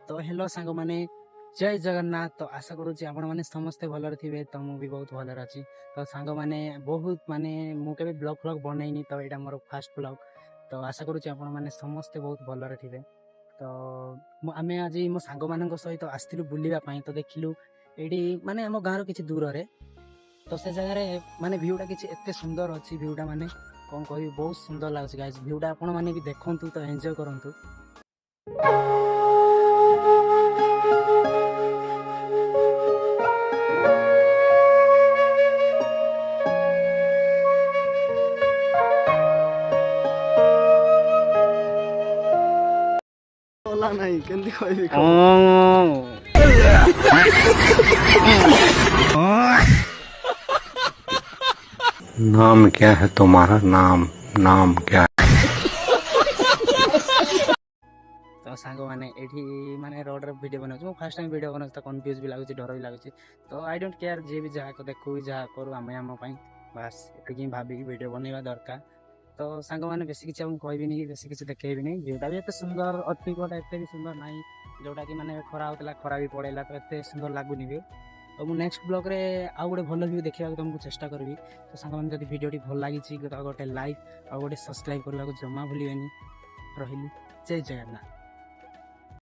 तो हेलो सांग मैंने जय जगन्नाथ। तो आशा करुँच आपण मैंने समस्ते भलर थे, तो मुझे बहुत भलर अच्छी। तो सांग मैंने बहुत माने मुझे ब्लॉग फ्लॉग बनईनी, तो यहाँ मोर फास्ट ब्लॉग। तो आशा करुँच आपण मैंने समस्ते बहुत भलर थे। तो आम आज मो सांग मान सहित आसलु बुलापाई, तो देखिलु ये माने आम गाँव किसी दूर रे, तो से जगह माने भ्यूटा किसी एत सुंदर अच्छी भ्यूटा माने कौन कह बहुत सुंदर लगे गाइस। भ्यूटा आपण मैंने भी देखु, तो एंजॉय करूँ। नहीं केंदी कहबी नाम क्या है तुम्हारा? नाम क्या है? तो सांग मैंने ये माने रोड वीडियो बनाऊँ, फर्स्ट टाइम वीडियो बनाऊँ, तो कन्फ्यूज भी लगुच, डर भी लगुच। तो आई डोंट केयर जी भी जहाँ देखू जहाँ करूँ आम आम बास ये भाविक वीडियो बनवा दरकार। तो सांग मैंने बेस किसी कहबी बेस किसी देखेबी नहीं, जोटा भी एत सुंदर अच्छी गोटा एत भी सुंदर ना जोटा कि माने खरा होता खरा भी पड़ेगा, तो एत सुंदर लगुनि भी। तो मुझे नेक्स्ट ब्लॉग रे आउ गोटे भल व्यू देखा तुमको चेष्टा करी। तो सांग मैंने जब भिडियोटी भल लगी गोटे लाइक और गोटे सब्सक्राइब करने को जमा भूलें। रही जय जगन्नाथ।